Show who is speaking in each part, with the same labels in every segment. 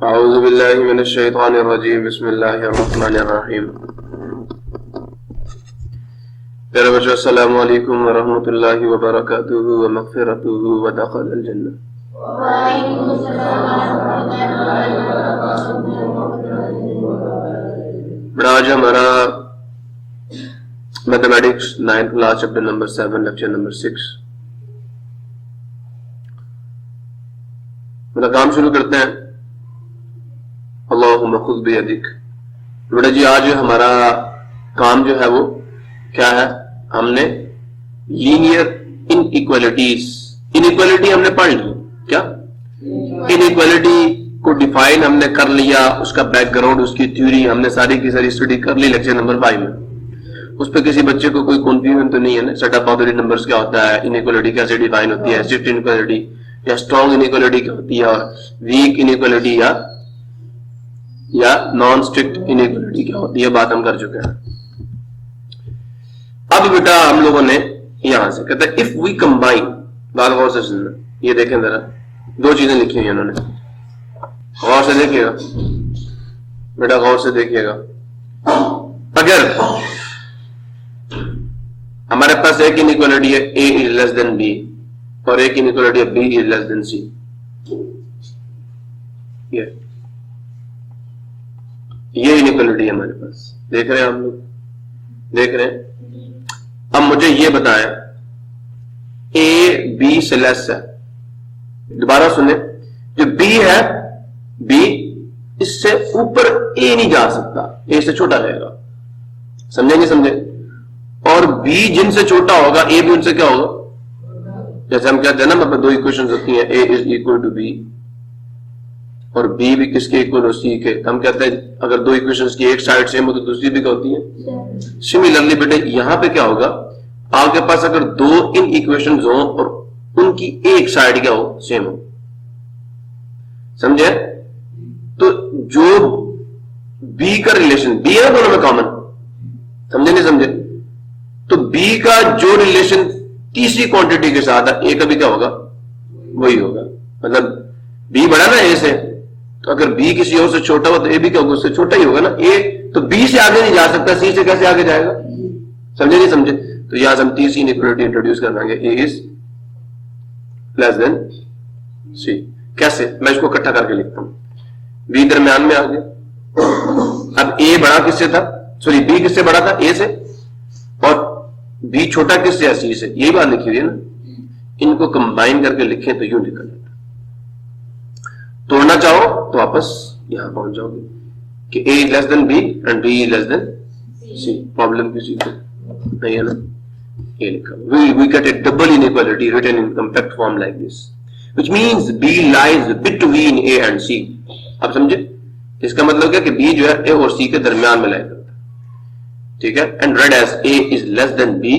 Speaker 1: अऊज़ु बिल्लाहि मिनश शैतानिर रजीम बिस्मिल्लाहिर रहमानिर रहीम। प्यारे बच्चों, अस्सलामु अलैकुम व रहमतुल्लाहि व बरकातुहू व मग़फ़िरतुहू व दख़लल जन्नह। बड़ा आज हमारा mathematics 9th class chapter number 7 lecture number 6। मेरा काम शुरू करते हैं। अल्लाहुम्मा खुज़ बियदिक। बेटा जी, आज हमारा काम जो है वो क्या है? हमने लीनियर इनइक्वालिटी हमने पढ़ ली। क्या इनइक्वालिटी को डिफाइन हमने कर लिया, उसका बैकग्राउंड, उसकी थ्योरी हमने सारी की सारी स्टडी कर ली लेक्चर नंबर 5 में। उस पर किसी बच्चे को कोई कंफ्यूजन तो नहीं है ना? सेट ऑफ बाउंड्री नंबर्स क्या होता है, इनइक्वालिटी कैसे डिफाइन होती है, स्ट्रिक्ट इनइक्वालिटी या स्ट्रॉन्ग इनइक्वालिटी क्या होती है, और वीक इनइक्वालिटी या नॉन स्ट्रिक्ट इनइक्वालिटी क्या होती है, बात हम कर चुके हैं। अब बेटा हम लोगों ने यहां से कहते हैं इफ वी कंबाइन, बात गौर से सुनना, ये देखें जरा, दो चीजें लिखी हुई उन्होंने, गौर से देखिएगा बेटा, गौर से देखिएगा। अगर हमारे पास एक इनइक्वालिटी है A is less than B और एक इनइक्वालिटी है बी इज लेस देन सी, ये इनइक्वालिटी है हमारे पास, देख रहे हैं हम लोग, देख रहे हैं। अब मुझे ये बताएं ए बी से लेस है, दोबारा सुने, जो बी है, बी इससे ऊपर ए नहीं जा सकता, ए से छोटा रहेगा, समझेंगे समझे? और बी जिनसे छोटा होगा ए भी उनसे क्या होगा? जैसे हम कहते हैं ना, मतलब दो इक्वेशंस होती हैं, ए इज इक्वल टू बी और बी भी किसके इक्वल हो? सी के। हम कहते हैं अगर दो इक्वेशंस की एक साइड सेम हो तो दूसरी भी क्या होती है? सिमिलरली बेटे यहां पे क्या होगा, आपके पास अगर दो इन इक्वेशंस हो और उनकी एक साइड क्या हो? सेम हो, समझे? तो जो बी का रिलेशन, बी है ना दोनों में कॉमन, समझे नहीं समझे? तो बी का जो रिलेशन तीसरी क्वांटिटी के साथ है, ए का भी क्या होगा? वही होगा। मतलब बी बड़ा ना ए से, तो अगर बी किसी और से छोटा हो तो ए भी क्या होगा? उससे छोटा ही होगा ना। ए तो बी से आगे नहीं जा सकता, सी से कैसे आगे जाएगा? समझे नहीं समझे? तो यहां से हम तीसरी इनइक्वालिटी इंट्रोड्यूस कर देंगे, ए इज लेस देन सी। कैसे? मैं इसको इकट्ठा करके लिखता हूं, बी दरम्यान में आ गया। अब ए बड़ा किससे था? सॉरी, बी किससे बड़ा था? ए से, और बी छोटा किससे है? सी से। यही बात लिखी हुई है ना। इनको कंबाइन करके लिखें तो यूं निकल जाता। तोड़ना चाहो तो वापस यहां पहुंच जाओगे कि A is less than B and B is less than C. Problem किसी को नहीं है ना? ये लिखा, we get a double inequality written in compact form like this, which means B lies between A and C. अब समझे? इसका मतलब क्या कि B जो है A और C के दरमियान में लाया करता है, ठीक है? And read as A is less than B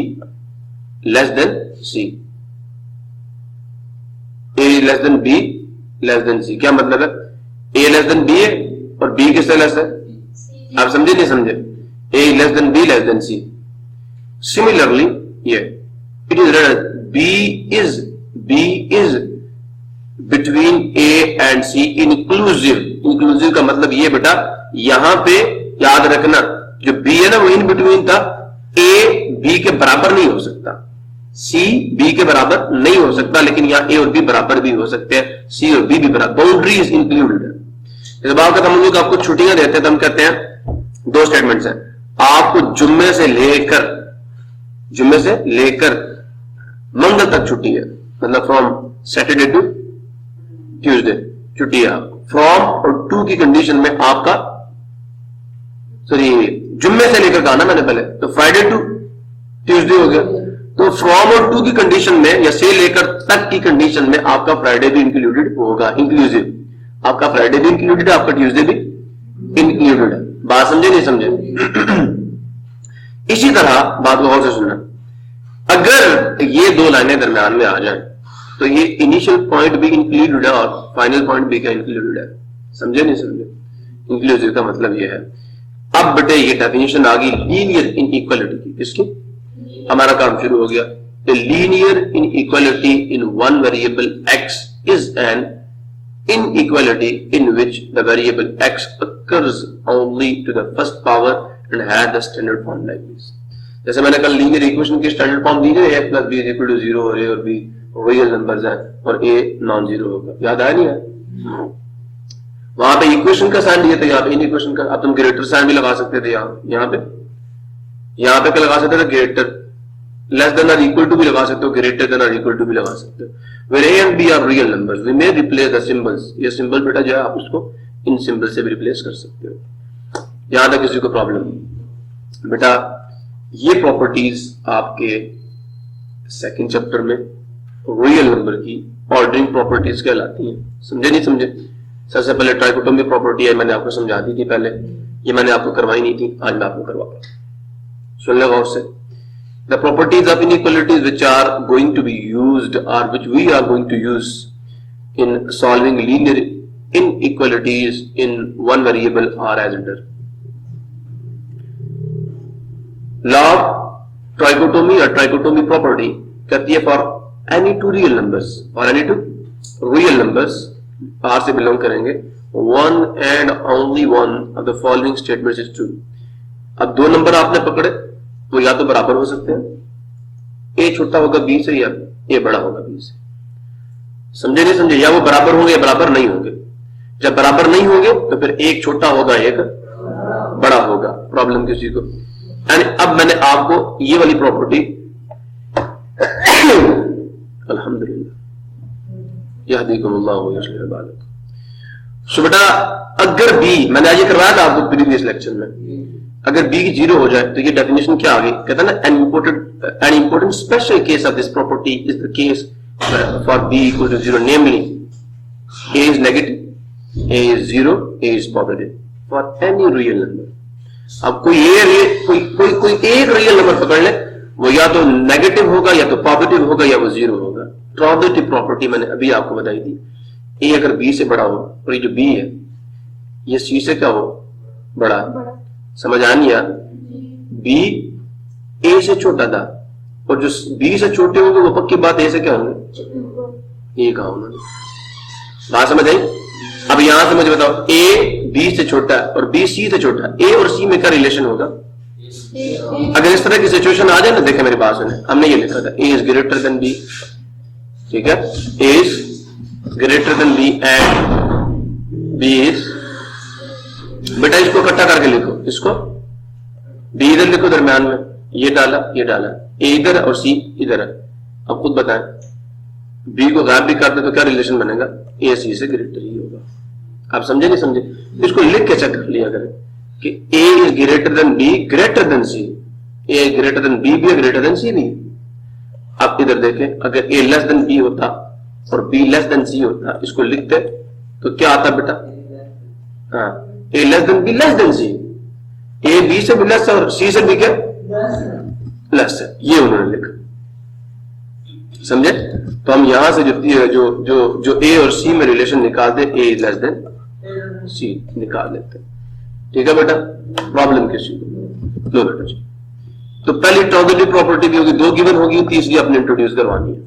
Speaker 1: less than C. A is less than B less than C क्या मतलब है? A less than B है और B किससे लेस है? आप समझे नहीं समझे? A is less than B less than C. Similarly, yeah, it is read as B is between A and C inclusive. Inclusive का मतलब ये बेटा, यहां पे याद रखना, जो B है ना वो इन बिटवीन था। A B के बराबर नहीं हो सकता, C B के बराबर नहीं हो सकता, लेकिन यहां A और B बराबर भी हो सकते हैं, C और B भी बराबर। बाउंड्री इज इंक्लूडेड है। इस बात का हम लोग आपको छुट्टियां देते हैं तो हम कहते हैं दो स्टेटमेंट्स हैं, आपको जुम्मे से लेकर मंगल तक छुट्टी है, मतलब फ्रॉम सैटरडे टू ट्यूसडे छुट्टी है। फ्रॉम और टू की कंडीशन में आपका, सॉरी जुम्मे से लेकर कहा ना मैंने पहले, तो फ्राइडे टू ट्यूसडे हो गया। तो फ्रॉम और टू की कंडीशन में या से लेकर तक की कंडीशन में आपका फ्राइडे भी इंक्लूडेड होगा, इंक्लूसिव। आपका फ्राइडे भी इंक्लूडेड है, आपका ट्यूसडे भी इंक्लूडेड है। बात समझे नहीं समझे? इसी तरह बात को और से सुनना, अगर ये दो लाइनें दरम्यान में आ जाएं तो ये इनिशियल पॉइंट भी इंक्लूडेड है और फाइनल पॉइंट भी क्या इंक्लूडेड है, समझे नहीं समझे? इंक्लूसिव का मतलब ये है। अब बेटे ये डेफिनेशन आ गई लीनियर इनइक्वालिटी की, किसकी? हमारा काम शुरू हो गया। A linear inequality in one variable x is an inequality in which the variable x occurs only to the first power and has the standard form like this. जैसे मैंने कल लीनियर इक्वेशन की स्टैंडर्ड फॉर्म दी है, a plus B is equal to 0 और a और b real numbers हैं और a नॉन जीरो होगा, याद आया नहीं है? वहां पे इक्वेशन का साइन दिया था, यहाँ पे इन इक्वेशन का, अब तुम ग्रेटर साइन भी लगा सकते थे, यहाँ पे क्या लगा सकते थे? ग्रेटर लेस देन और इक्वल टू भी लगा सकते हो, ग्रेटर देन और इक्वल टू भी लगा सकते हो. Where a and b are real numbers, we may replace the symbols. ये सिंबल बेटा जो है आप उसको इन सिंबल से भी रिप्लेस कर सकते हो. यहां तक किसी को प्रॉब्लम नहीं बेटा? ये प्रॉपर्टीज आपके सेकंड चैप्टर में रियल नंबर की ऑर्डरिंग प्रॉपर्टीज कहलाती हैं. समझे नहीं समझे? सबसे पहले ट्राइकोटोमी प्रॉपर्टी है, मैंने आपको समझा दी थी पहले, ये मैंने आपको करवाई नहीं थी, आज मैं आपको करवाऊंगा. सुन लो गौर से. The properties of inequalities which are going to be used or which we are going to use in solving linear inequalities in one variable are as under. Law of trichotomy or trichotomy property कहती है for any two real numbers or any two real numbers R से belong करेंगे, one and only one of the following statements is true. अब दो number आपने पकड़े, वो या तो बराबर हो सकते हैं, ए छोटा होगा बी से या ए बड़ा होगा बी से. समझे नहीं समझे? या वो बराबर होंगे या बराबर नहीं होंगे. जब बराबर नहीं होंगे तो फिर एक छोटा होगा एक बड़ा होगा. प्रॉब्लम किसी को? एंड अब मैंने आपको ये वाली प्रॉपर्टी अल्हम्दुलिल्लाह यहदीकुमुल्लाहु व युस्लिह बालक. सो बेटा अगर बी, मैंने आज ये करवाया था आपको प्रीवियस लेक्चर में, अगर b की 0 हो जाए तो ये डेफिनेशन क्या आ गई? कहता है ना an important special case of this property is the case for b equal to 0, namely a is negative, a is 0, a is positive for any real number. अब कोई एक रियल नंबर पकड़ ले, वो या तो नेगेटिव होगा या तो पॉजिटिव होगा या वो 0 होगा. ट्रांजिटिव प्रॉपर्टी मैंने अभी आपको बताई थी. a अगर b से बड़ा हो और ये जो b है ये c से क्या हो? बड़ा. समझ आ नहीं यार? b a से छोटा था और जो b से छोटे होंगे वो पक्की बात a से क्या होंगे? ये कहा उन्होंने. बात समझ आई? अब यहां से मुझे बताओ, a b से छोटा है और b c से छोटा है, a और c में क्या रिलेशन होगा? अगर इस तरह की सिचुएशन आ जाए ना, देखे मेरी बात सुने, हमने ये लिखा था a is greater than b, ठीक है? a is greater than b and b is, बेटा इसको इकट्ठा करके लिखो, इसको b इधर लिखो दरम्यान में, ये डाला a इधर और c इधर है. अब खुद बताएं, b को गायब भी कर दे तो क्या रिलेशन बनेगा? a c से ग्रेटर ही होगा. आप समझे नहीं समझे? इसको लिख के चेक कर लिया करें कि a is greater than b greater than c, a is greater than b भी ग्रेटर देन c भी. आप इधर देखें, अगर a लेस देन b होता और b लेस देन c होता, इसको लिखते तो क्या आता बेटा? हाँ, a less than b less than c, a b से भी लेस और c से भी क्या लेस है, ये उन्होंने लिखा. समझे? तो हम यहां से जो a और c में रिलेशन निकालते, a is less then c निकाल लेते. ठीक है बेटा? प्रॉब्लम किसी को? लो बेटा जी, तो पहली ट्रांजिटिव प्रॉपर्टी भी होगी, दो गिवन होगी, तीसरी अपने इंट्रोड्यूस करवानी है.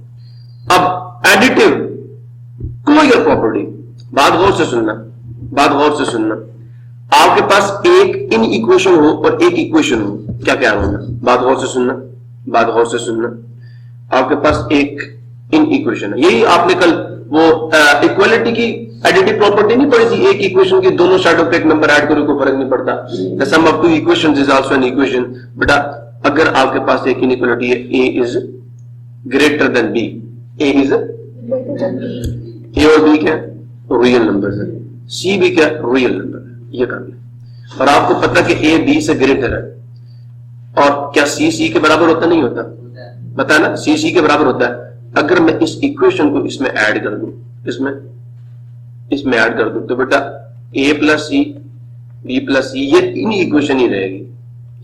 Speaker 1: अब एडिटिव क्लोजर प्रॉपर्टी, बात गौर से सुनना. आपके पास एक इन इक्वेशन हो और एक इक्वेशन हो, क्या क्या होना? बात गौर से सुनना. आपके पास एक इन इक्वेशन है, यही आपने कल वो इक्वालिटी की एडिटिव प्रॉपर्टी नहीं पढ़ी थी? एक इक्वेशन की दोनों साइडों पे एक नंबर ऐड करो, कोई फर्क नहीं पड़ता. The sum of two equations is also an equation. बेटा अगर आपके पास एक इनइक्वालिटी है, a is greater than b, a is a और b क्या रियल नंबर है, c भी क्या रियल नंबर है, ये कर ले. और आपको पता कि a b से ग्रेटर है, और क्या c के बराबर होता नहीं होता? पता है ना, c के बराबर होता है. अगर मैं इस इक्वेशन को इसमें ऐड कर दूं, इसमें ऐड कर दूं, तो बेटा a plus C b plus C, ये इन इक्वेशन ही रहेगी,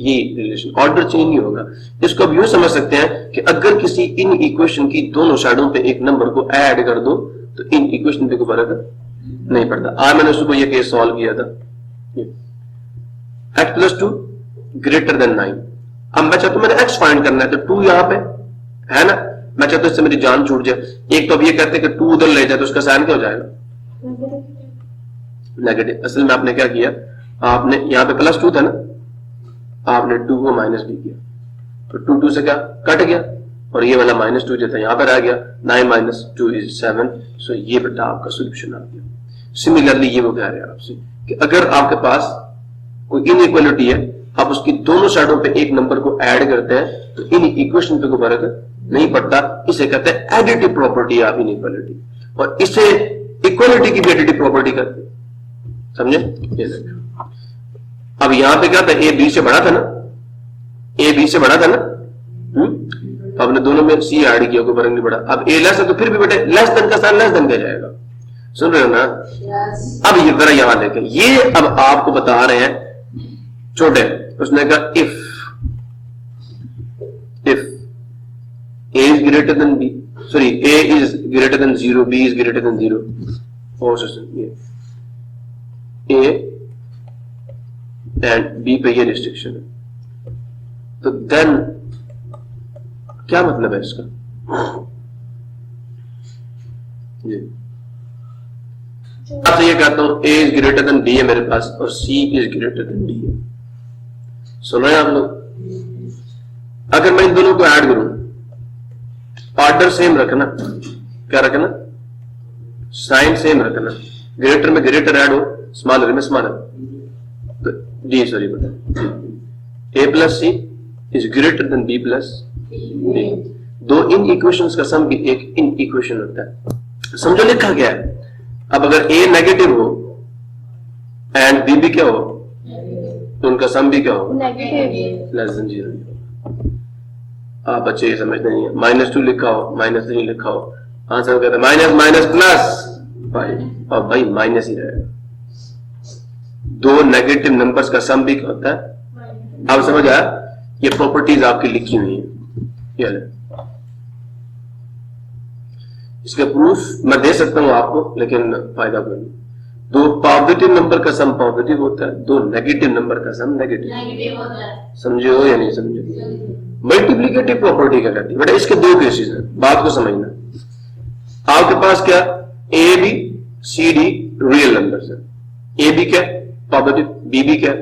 Speaker 1: ये रिलेशन, ऑर्डर चेंज नहीं होगा. इसको अब यूं समझ सकते हैं कि अगर किसी इन इक्वेशन की दोनों साइडों पे एक नंबर को ऐड कर दो तो इन इक्वेशन पे कोई फर्क नहीं पड़ता. आज मैंने सुबह ये केस सॉल्व किया था, x प्लस 2 ग्रेटर देन 9. अब मैं चाहता हूं मैंने x फाइंड करना है, तो 2 यहां पे है ना, मैं चाहता हूं इससे मेरी जान छूट जाए. एक तो अब ये कहते हैं कि 2 उधर ले जाए तो उसका साइन क्या हो जाएगा? नेगेटिव। असल में आपने क्या किया, आपने यहाँ पे +2 था ना, आपने 2 को -b किया, तो 2 से क्या कट गया, और ये वाला -2 जो था यहाँ पर आ गया, 9 - 2 = 7। सो ये बेटा आपका सोल्यूशन आ गया। सिमिलरली ये वो कह रहे हैं आपसे कि अगर आपके पास कोई इनइक्वालिटी है, आप उसकी दोनों साइडों पे एक नंबर को ऐड करते हैं तो इन इक्वेशन पे कोई फर्क नहीं पड़ता। इसे कहते हैं एडिटिव प्रॉपर्टी ऑफ इनइक्वालिटी, और इसे इक्वालिटी की भी एडिटिव प्रॉपर्टी कहते हैं, समझे? ये देखो, अब यहां पे क्या था, ए बी से बड़ा था ना, ए बी से बड़ा था ना, तो आपने दोनों में सी ऐड किया, कोई फर्क नहीं पड़ा। अब ए लेस है तो फिर भी बेटे लेस देन का साइन लेस देन का जाएगा, सुन रहे हो ना? अब ये जरा यहां देखें, ये अब आपको बता रहे हैं छोटे, उसने कहा if a is greater than b, sorry, a is greater than 0, b is greater than 0, और a and b पे ये रिस्ट्रिक्शन है, तो देन क्या मतलब है इसका? जी आपसे ये कहता हूं a is greater than b है मेरे पास, और c is greater than d है। सुनो आप लोग, अगर मैं इन दोनों को ऐड करूं, ऑर्डर सेम रखना, क्या रखना? साइन सेम रखना, ग्रेटर में ग्रेटर ऐड हो, स्मॉलर में स्मॉलर, तो डी सॉरी बेटा a + c is greater than b + d। दो इन इक्वेशंस का सम भी एक इन इक्वेशन होता है, समझो लिखा गया है। अब अगर a नेगेटिव हो एंड b भी क्या हो, तो उनका सम भी क्या हो, नेगेटिव, लेस देन 0। आप बच्चे ये समझते नहीं है, -2 लिखा हो, -3 लिखा हो, आंसर कहते हैं -5, और भाई माइनस ही रहेगा। दो नेगेटिव नंबर्स का सम भी क्या होता है? आप समझ आया? ये प्रॉपर्टीज आपकी लिखी हुई है, ये इसके प्रूफ मैं दे सकता हूं आपको, लेकिन फायदा कोई नहीं। दो पॉजिटिव नंबर का सम पॉजिटिव होता है, दो नेगेटिव नंबर का सम नेगेटिव होता है, समझे हो या नहीं समझे? मल्टीप्लिकेटिव प्रॉपर्टी क्या कहती है बेटा? इसके दो केसेस हैं, बात को समझना। आपके पास क्या, A B C D real numbers है, ए बी क्या पॉजिटिव, बी भी क्या,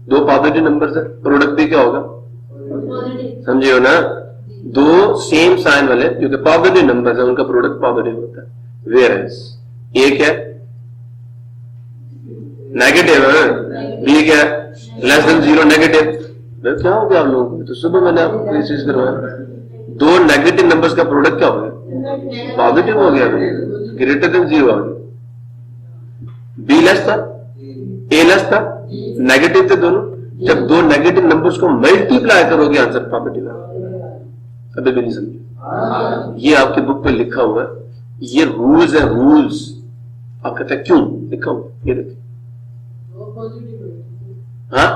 Speaker 1: दो पॉजिटिव नंबर्स है, प्रोडक्ट भी क्या होगा, समझे हो ना? दो सेम साइन वाले जो कि पॉजिटिव नंबर्स है, उनका प्रोडक्ट पॉजिटिव होता है। वेयर ए क्या नेगेटिव है, बी क्या लेस देन 0 नेगेटिव। क्या हो गया आप लोगों को? तो सुबह मैंने आपको ये चीज करवाया, दो नेगेटिव नंबर्स का प्रोडक्ट क्या हो गया, पॉजिटिव हो गया, ग्रेटर देन 0 आ गया। बी लेस था, ए लेस था, नेगेटिव थे दोनों। जब दो नेगेटिव नंबर्स को मल्टीप्लाई करोगे आंसर पॉजिटिव है। अभी भी नहीं समझे? ये आपके बुक पे लिखा हुआ है, ये रूल्स है, रूल्स। आप कहते हैं क्यों लिखा हुआ, ये देखिए। हाँ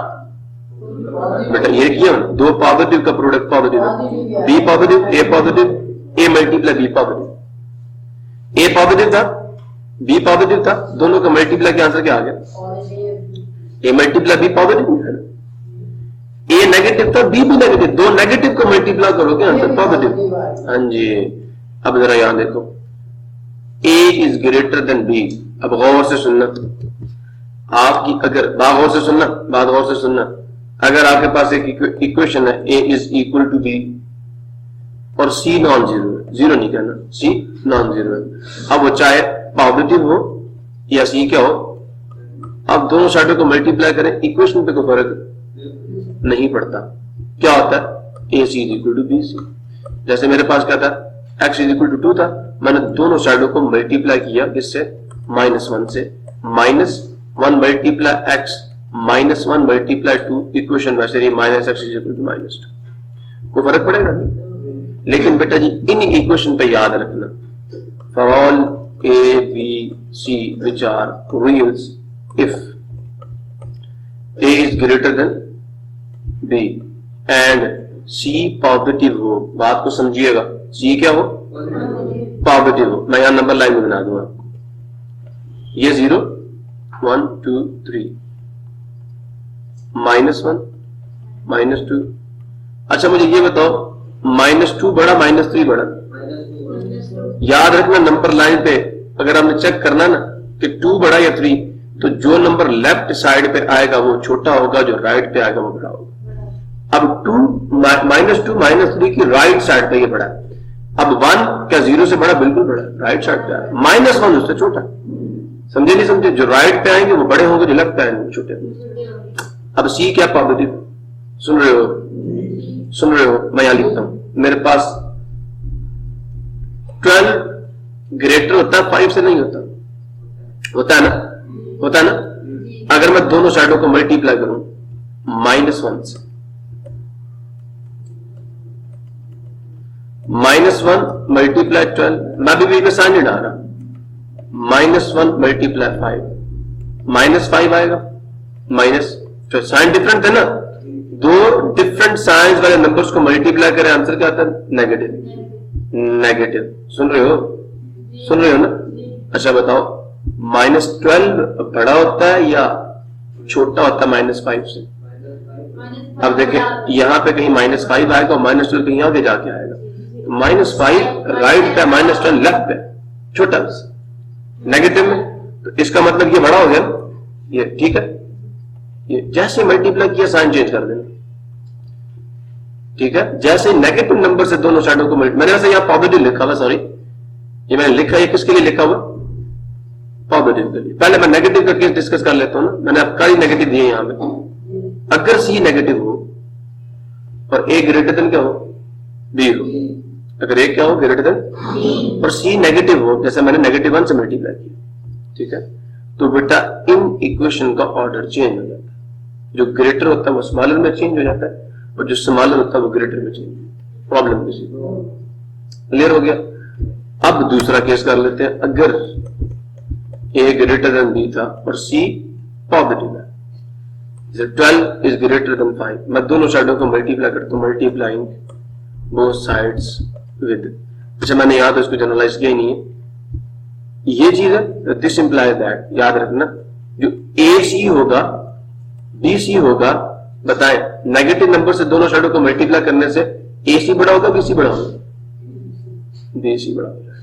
Speaker 1: बेटा ये किया ना, दो पॉजिटिव का प्रोडक्ट पॉजिटिव है, B positive, A positive, A multiply B positive. A positive था, बी पॉजिटिव था, दोनों का मल्टीप्लाई के आंसर क्या आ गया, ए मल्टीप्लाई बी पॉजिटिव है ना। ए नेगेटिव था, बी भी नेगेटिव, दो नेगेटिव को मल्टीप्लाई करोगे आंसर पॉजिटिव। हाँ जी, अब जरा यहां देखो, ए इज ग्रेटर देन बी। अब गौर से सुनना आपकी, अगर गौर से सुनना, बात गौर से सुनना। अगर आपके पास एक इक्वेशन है, A is equal to B और सी नॉन जीरो है, जीरो नहीं कहना, सी नॉन जीरो है। अब वो चाहे पॉजिटिव हो या सी क्या हो, आप दोनों साइडों को मल्टीप्लाई करें, इक्वेशन पे कोई फर्क नहीं पड़ता। क्या होता है, A C is equal to B C. जैसे मेरे पास क्या था, एक्स इज इक्वल टू 2 था, मैंने दोनों साइडों को मल्टीप्लाई किया, किससे, -1 से। -1 मल्टीप्लाई एक्स, -1 मल्टीप्लाई 2, इक्वेशन वैसे रही -x इज इक्वल टू -2। कोई फर्क पड़ेगा नहीं। लेकिन बेटा जी इन इक्वेशन पे याद रखना, for all A B C which are reals, if A is greater than B and C positive हो, बात को समझिएगा, सी क्या हो, पॉजिटिव हो। मैं यहां नंबर लाइन में बना दूंगा, ये 0 1 2 3, -1 -2। अच्छा मुझे ये बताओ, -2 बड़ा -3 बड़ा? याद रखना नंबर लाइन पे अगर आपने चेक करना ना कि 2 बड़ा या 3, तो जो नंबर लेफ्ट साइड पे आएगा वो छोटा होगा, जो राइट पे आएगा वो बड़ा होगा। अब 2 -3 की राइट साइड पे ये बड़ा है। अब 1 क्या 0 से बड़ा? बिल्कुल बड़ा, राइट साइड पे आया। -1 उससे छोटा। समझे नहीं समझे? जो राइट पे आएंगे वो बड़े होंगे, जो लेफ्ट पे आएंगे वो छोटे होंगे। अब सी क्या पॉजिटिव? सुन रहे हो? सुन रहे हो? मैं यहां लिखता हूं, मेरे पास 12 ग्रेटर होता है 5 से? नहीं होता? होता है ना? होता है ना? अगर मैं दोनों साइडों को मल्टीप्लाई करूं -1 से, -1 मल्टीप्लाई 12, मैं भी बीच में साइन नहीं डाल रहा, -1 मल्टीप्लाई 5, -5 आएगा, माइनस, तो साइन डिफरेंट है ना? दो डिफरेंट साइंस वाले नंबर्स को मल्टीप्लाई करें, आंसर क्या आता है? नेगेटिव। नेगेटिव। सुन रहे हो? सुन रहे हो ना? अच्छा बताओ, -12 बड़ा होता है या छोटा होता है -5 से? अब देखें यहां पे कहीं -5 आएगा और -12 कहीं आगे जाके आएगा। -5 राइट पे, -12 लेफ्ट पे, छोटा नेगेटिव में, तो इसका मतलब ये बड़ा हो गया ना? ये ठीक है। ये जैसे मल्टीप्लाई किया साइन चेंज कर देना, ठीक है? जैसे नेगेटिव नंबर से दोनों साइडों को मैंने वैसे यहां पॉजिटिव लिखा हुआ, सॉरी ये मैंने लिखा, ये किसके लिए लिखा हुआ? पॉजिटिव के लिए। पहले मैं नेगेटिव का केस डिस्कस कर लेता हूं ना। मैंने अब कई नेगेटिव दिए यहां पे। अगर सी नेगेटिव हो और ए ग्रेटर देन क्या हो? बी हो। अगर ए क्या हो? ग्रेटर देन, और सी नेगेटिव हो, जैसे मैंने -1 से मल्टीप्लाई किया, ठीक है? तो बेटा इन इक्वेशन का ऑर्डर चेंज हो जाता है। जो ग्रेटर होता है वो स्मॉलर में चेंज हो जाता है, और जो स्मॉलर होता है वो ग्रेटर में चेंज। प्रॉब्लम किसी को क्लियर हो गया? अब दूसरा केस कर लेते हैं। अगर ए ग्रेटर देन बी था और सी पॉजिटिव है, 12 इज ग्रेटर देन 5, मैं दोनों साइडों को मल्टीप्लाई करता हूं, मल्टीप्लाइंग बोथ साइड्स विद, अच्छा मैंने यहां तो इसको जनरलाइज किया ही नहीं है, ये चीज है, दिस इंप्लाइज दैट, याद रखना जो ए सी होगा बी सी होगा, बताएं नेगेटिव नंबर से दोनों साइडों को मल्टीप्लाई करने से ए सी बड़ा होगा, बी सी बड़ा होगा? बी सी बड़ा होगा,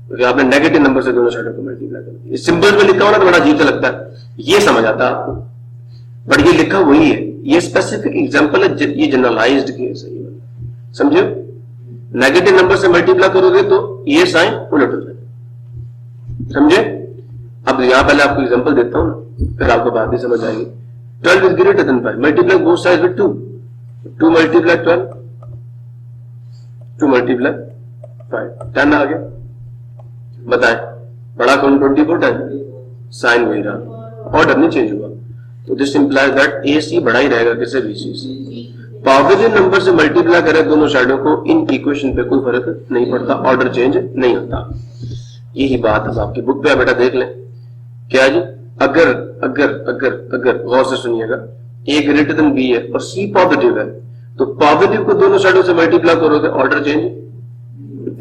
Speaker 1: क्योंकि आपने नेगेटिव नंबर से दोनों साइडों को मल्टीप्लाई कर दिया। सिंपल में लिखा हो ना तो बड़ा अजीब सा लगता है, ये समझ आता है आपको, बट ये लिखा वही है, ये स्पेसिफिक एग्जांपल है, ये जनरलाइज्ड केस है, समझे? नेगेटिव नंबर से मल्टीप्लाई करोगे तो ये साइन उलट हो जाएगा, समझे? अब यहां पहले आपको एग्जांपल देता हूं ना, फिर आपको बात भी समझ आएगी। 12 is greater then 5, multiply both sides with 2, 2 multiply 12, 2 multiply 5, 10 आ गया। बताएं बड़ा कौन? 24, 10, साइन वही रहा, ऑर्डर नहीं चेंज हुआ, तो दिस इंप्लाइज दैट ए सी बड़ा ही रहेगा किससे? बी सी से। पॉजिटिव नंबर से मल्टीप्लाई करें दोनों साइडों को, इन इक्वेशन पे कोई फर्क नहीं पड़ता, ऑर्डर चेंज नहीं होता। यही बात अब आपकी बुक पे बेटा देख लें, क्या जी? अगर अगर अगर अगर गौर से सुनिएगा, ए ग्रेटर देन बी है और सी पॉजिटिव है, तो पॉजिटिव को दोनों साइडों से मल्टीप्लाई करोगे, ऑर्डर चेंज।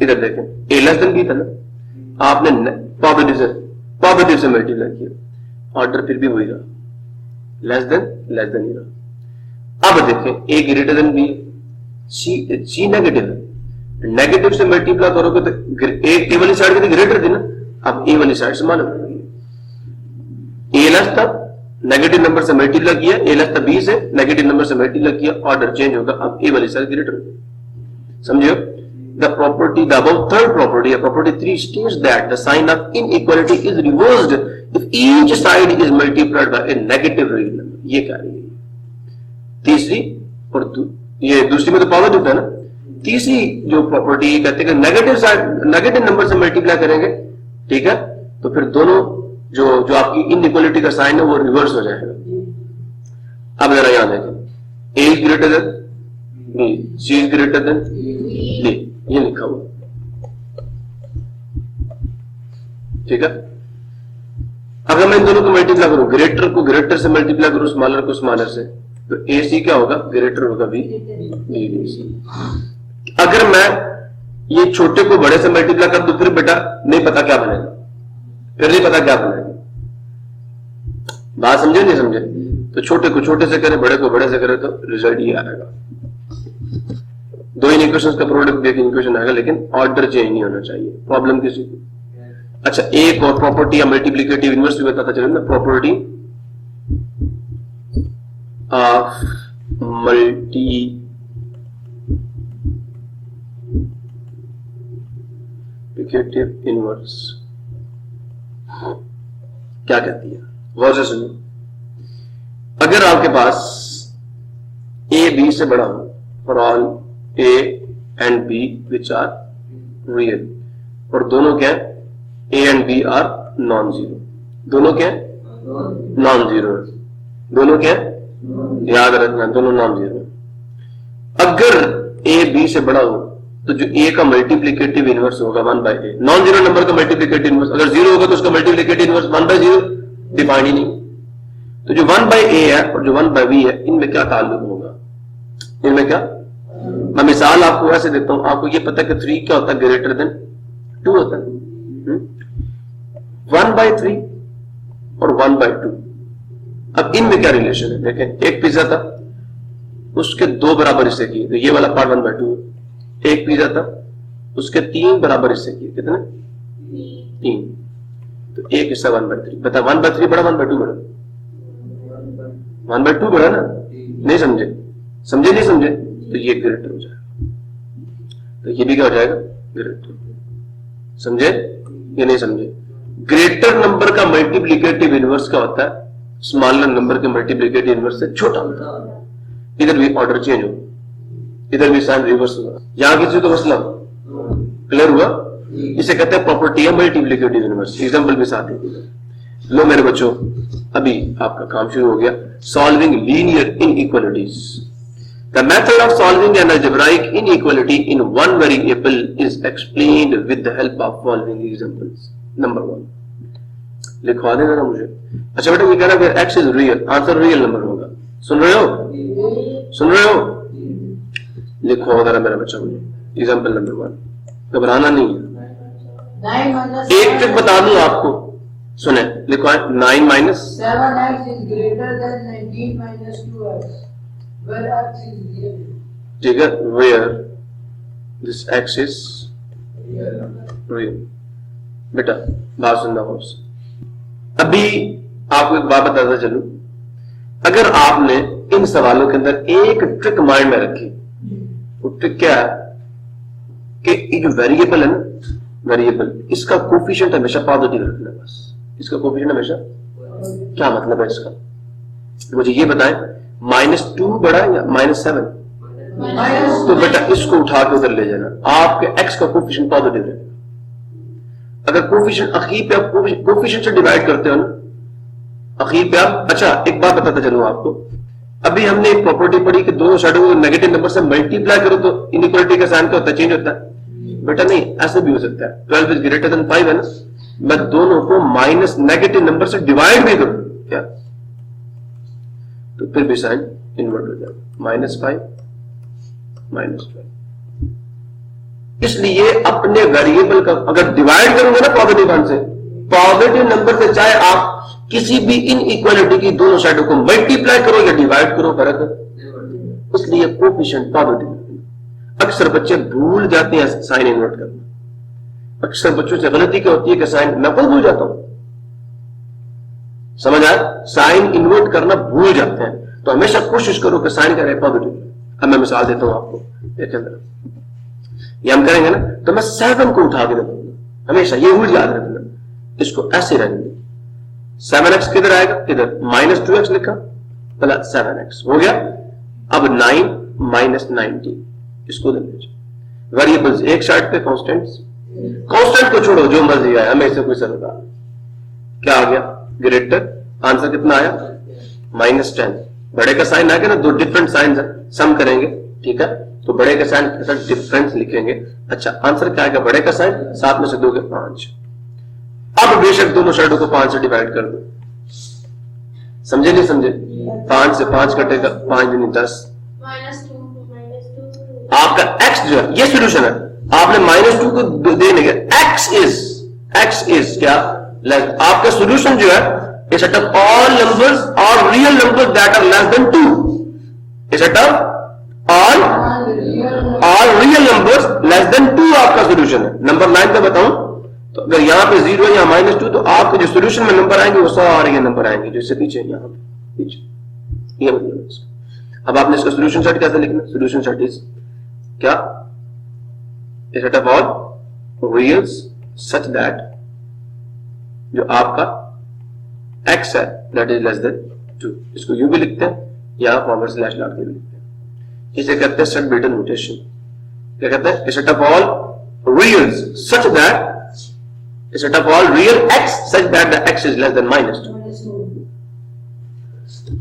Speaker 1: इधर देखें, ए लेस देन बी था ना, आपने पॉजिटिव से मल्टीप्लाई किया, ऑर्डर फिर भी वही रहा, लेस देन ही रहा। अब देखें ए ग्रेटर देन बी, सी नेगेटिव है, नेगेटिव से मल्टीप्लाई करोगे तो ए वाली साइड की ग्रेटर थी ना, अब ए वाली साइड से मालूम हो गई, ए लेस था, नेगेटिव नंबर से मल्टीप्लाई किया, ए लेस था बी से, नेगेटिव नंबर से मल्टीप्लाई किया, ऑर्डर चेंज होगा, अब ए वाली साइड ग्रेटर होगी, समझियो? The property, the above third property, property 3 states that the sign of inequality is reversed if each side is multiplied by a negative real number. ये क्या है? तीसरी और ये दूसरी में तो पॉजिटिव था ना, तीसरी जो प्रॉपर्टी कहते हैं नेगेटिव साइड, नेगेटिव नंबर से मल्टीप्लाई करेंगे, ठीक है, तो फिर दोनों जो आपकी इनइक्वालिटी का साइन है वो रिवर्स हो जाएगा। अब जरा याद है, A is greater than B, C is greater than D, ये लिखा हुआ, ठीक है? अगर मैं इन दोनों को मल्टीप्लाई करूं, ग्रेटर को ग्रेटर से मल्टीप्लाई करूं, स्मॉलर को स्मॉलर से, तो ए सी क्या होगा? ग्रेटर होगा बी, बी सी। अगर मैं ये छोटे को बड़े से मल्टीप्लाई कर दूं, फिर बेटा नहीं पता क्या बनेगा, फिर नहीं पता क्या बनेगा, बात समझे नहीं समझे? तो छोटे को छोटे से करें, बड़े को बड़े से करें, तो रिजल्ट ये आएगा। दो इन इक्वेशंस का प्रोडक्ट भी एक इक्वेशन आएगा, लेकिन ऑर्डर चेंज नहीं होना चाहिए। प्रॉब्लम किसी को अच्छा, एक और प्रॉपर्टी मल्टीप्लिकेटिव इनवर्स भी बताता चलो ना, प्रॉपर्टी ऑफ मल्टीप्लिकेटिव इनवर्स क्या कहती है, गौर से सुनिए। अगर आपके पास ए बी से बड़ा हो, for all A and B which are real, और दोनों क्या है, A and B are non zero, दोनों क्या है, नॉन जीरो, दोनों क्या है, याद रखना, दोनों नॉन जीरो। अगर ए बी से बड़ा हो तो जो ए का मल्टीप्लिकेटिव इनवर्स होगा 1 by A, non zero number का मल्टीप्लिकेटिव इनवर्स, अगर जीरो होगा तो उसका multiplicative inverse 1 by zero, defined ही नहीं। तो जो 1 बाय ए है और जो 1 बाय बी है, इनमें क्या ताल्लुक होगा, इनमें क्या, मैं मिसाल आपको ऐसे देता हूं, आपको ये पता है कि 3 क्या होता है, ग्रेटर देन 2 होता है। 1 बाय 3 और 1 बाय 2, अब इनमें क्या रिलेशन है, देखें, एक पिज्जा था, उसके 2 बराबर हिस्से किए, तो ये वाला पार्ट 1 बाय 2, एक पिज्जा था, उसके 3 बराबर हिस्से किए, कितने, 3, तो एक हिस्सा 1 बाय 3, बता 1 बाय 3 बड़ा 1 बाय 2 बड़ा, 1 बाय 2 बड़ा ना, नहीं समझे, समझे नहीं समझे, तो ये ग्रेटर हो जाएगा, तो ये भी क्या हो जाएगा, ग्रेटर, समझे ये नहीं समझे। ग्रेटर नंबर का मल्टीप्लिकेटिव इनवर्स क्या होता है, स्मॉलर नंबर के मल्टीप्लिकेटिव इनवर्स से छोटा होता है। इधर भी ऑर्डर चेंज होगा, इधर भी साइन रिवर्स होगा, यहां किसी तो मसला क्लियर हुआ, इसे कहते हैं प्रॉपर्टी है मल्टीप्लिकेटिव इनवर्स। एग्जांपल भी साथ है, लो मेरे बच्चों, अभी आपका काम शुरू हो गया, solving linear inequalities. The method of solving an algebraic inequality in one variable is explained with the help of following examples. Number 1, लिखवा देना ना मुझे। अच्छा बेटा, ये कहना फिर x is real, answer real number होगा, सुन रहे हो, सुन रहे हो, लिखवा देना मेरा बच्चा मुझे। एग्जाम्पल नंबर 1, घबराना नहीं है, एक ट्रिक बता दूं आपको, सुने, लिखवा 9 minus
Speaker 2: 7x is greater than 19 minus 2x. Where x is real.
Speaker 1: ठीक है, where this x is real। बेटा बात सुनना हो, अभी आपको एक बात बताता चलूं, अगर आपने इन सवालों के अंदर एक ट्रिक माइंड में रखी, वो ट्रिक क्या है कि ये जो वेरिएबल है ना, वेरिएबल, इसका कोफिशिएंट हमेशा पॉजिटिव रखना, बस इसका कोफिशिएंट हमेशा, क्या मतलब है इसका, मुझे ये बताएं, -2 बड़ा या -7, तो बेटा इसको उठा के उधर ले जाना, आपके x का कोफिशिएंट पॉजिटिव रहेगा। अगर कोफिशिएंट अखीर पे आप कोफिशिएंट से डिवाइड करते हो ना, अखीर पे आप, अच्छा एक बात बताता चलूं आपको, अभी हमने एक प्रॉपर्टी पढ़ी कि दोनों शैडो को नेगेटिव नंबर से मल्टीप्लाई करो तो इनइक्वालिटी का साइन क्या होता है, चेंज होता है। बेटा नहीं, ऐसे भी हो सकता है, 12 इज ग्रेटर देन 5 है ना, मैं दोनों को माइनस नेगेटिव नंबर से डिवाइड भी करूं क्या, तो फिर भी साइन इन्वर्ट हो जाएगा, -5 -5। इसलिए अपने वेरिएबल का अगर डिवाइड करूंगा ना पॉजिटिव वन से, पॉजिटिव नंबर से चाहे आप किसी भी इनइक्वालिटी की दोनों साइडों को मल्टीप्लाई करो या डिवाइड करो, फर्क है, इसलिए कोफिशिएंट पॉजिटिव। अक्सर बच्चे भूल जाते हैं साइन इन्वर्ट करना, अक्सर बच्चों से गलती क्या होती है कि साइन, मैं खुद भूल जाता हूं, समझ आया, साइन इन्वर्ट करना भूल जाते हैं, तो हमेशा कोशिश करो कि साइन का रहे पॉजिटिव। अब मैं मिसाल देता हूं आपको, देखें ये हम करेंगे ना, तो मैं 7 को उठा के रखूंगा, हमेशा ये रूल याद रखना, इसको ऐसे रहेंगे, 7x किधर आएगा, इधर, -2x लिखा, पहला 7x हो गया, अब 9 -90, इसको ले लीजिए, वेरिएबल्स एक साइड पे, कांस्टेंट्स, कांस्टेंट को छोड़ो, जो मर्जी आए, हमें इससे कोई सरोकार, क्या आ गया, ग्रेटर, आंसर कितना आया, -10, बड़े का साइन आ गया ना, दो डिफरेंट साइन सम करेंगे, ठीक है, तो बड़े का साइन के साथ डिफरेंस लिखेंगे। अच्छा, आंसर क्या आएगा, बड़े का साइन, 7 में से 2 5, अब बेशक दोनों साइडों को 5 से डिवाइड कर दो, समझे नहीं समझे, 5 से 5 कटेगा, 5 दूनी 10, आपका x जो है, ये सोल्यूशन है, आपने -2 को देने के, x इज क्या, आपका सोल्यूशन जो है, a set of all numbers or real numbers that are less than 2, a set of all real numbers less than 2 आपका सोल्यूशन है। नंबर 9 पे बताऊं, तो अगर यहाँ पे 0 है या -2 तो आपके जो सोल्यूशन में नंबर आएंगे वो सारे ये नंबर आएंगे जो इससे पीछे यहाँ पे पीछे। ये मतलब है इसका। अब आपने इसका सोल्यूशन सेट कैसे लिखना? सोल्यूशन सेट इज क्या? A set of all reals such that जो आपका x है दैट इज लेस देन 2, इसको यू भी लिखते हैं या फॉर्वर्ड स्लैश लगा के भी लिखते हैं। इसे कहते हैं सेट बिल्ट इन नोटेशन। क्या कहते हैं? A set of all reals such that a set of all real x such that the x is less than -2।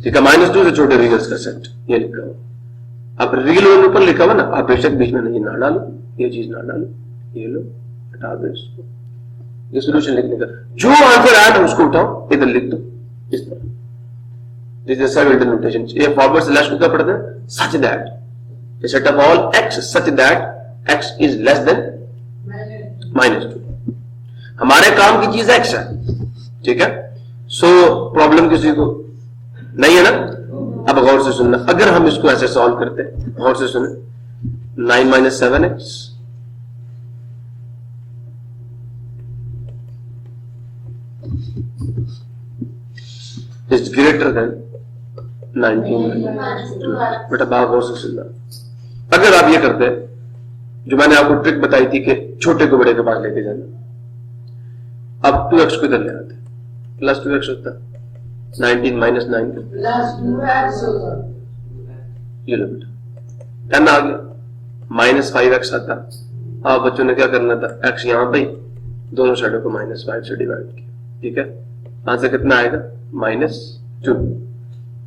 Speaker 1: ठीक है, -2 से छोटे रियल्स का सेट ये लिखा हुआ। अब रियल वन ऊपर लिखा हुआ ना, आप बेशक बीच में नहीं ना डालो, ये चीज ना डालो, ये लो हटा दो इसको। ये सोल्यूशन लिखने का जो आंसर आया था उसको उठाओ इधर लिख दो इस तरह। This is set notation. ये फॉरवर्ड स्लैश को क्या पढ़ते हैं? Such that A set of all x such that x is less then -2। हमारे काम की चीज x है, ठीक है। सो प्रॉब्लम किसी को नहीं है ना? अब गौर से सुनना, अगर हम इसको ऐसे सॉल्व करते हैं, गौर से सुने, 9 - 7x इज ग्रेटर देन 19। बेटा बात गौर से सुनना, अगर आप ये करते हैं जो मैंने आपको ट्रिक बताई थी कि छोटे को बड़े के पास लेके जाना, अब 2x को इधर ले आते, प्लस 2x होता 19 - 9
Speaker 2: प्लस 2x होगा।
Speaker 1: ये लो बेटा 10 आ गया, -5x आता। अब बच्चों ने क्या करना था? x यहां पे दोनों साइडों को -5 से डिवाइड किया, ठीक है। आंसर कितना आएगा? -2।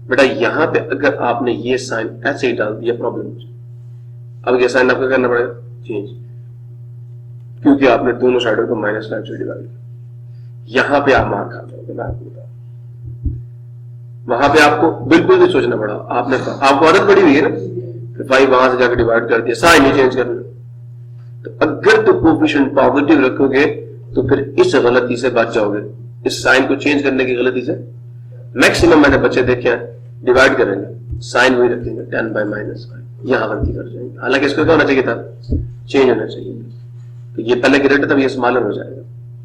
Speaker 1: बेटा यहां पे अगर आपने ये साइन ऐसे ही डाल दिया प्रॉब्लम, अब ये साइन आपको करना पड़ेगा चेंज, क्योंकि आपने दोनों साइडों को -5 से डिवाइड किया। यहां पे आप मार खा जाओगे, मैं आपको बता, वहां पे आपको बिल्कुल भी सोचना पड़ा। आपने आपको आदत पड़ी हुई है ना, 5 वहां से जाकर डिवाइड कर दिया, साइन ही चेंज करना। तो अगर तो कोफिशिएंट पॉजिटिव रखोगे तो फिर इस गलती से बच जाओगे, इस साइन को चेंज करने की गलती से। मैक्सिमम मैंने बच्चे देखे हैं डिवाइड करेंगे, साइन वही रखेंगे 10/-5, यहां गलती कर जाएंगे। हालांकि इसको क्या होना चाहिए था? चेंज होना चाहिए। तो ये पहले ग्रेटर था, ये स्मॉलर हो जाएगा।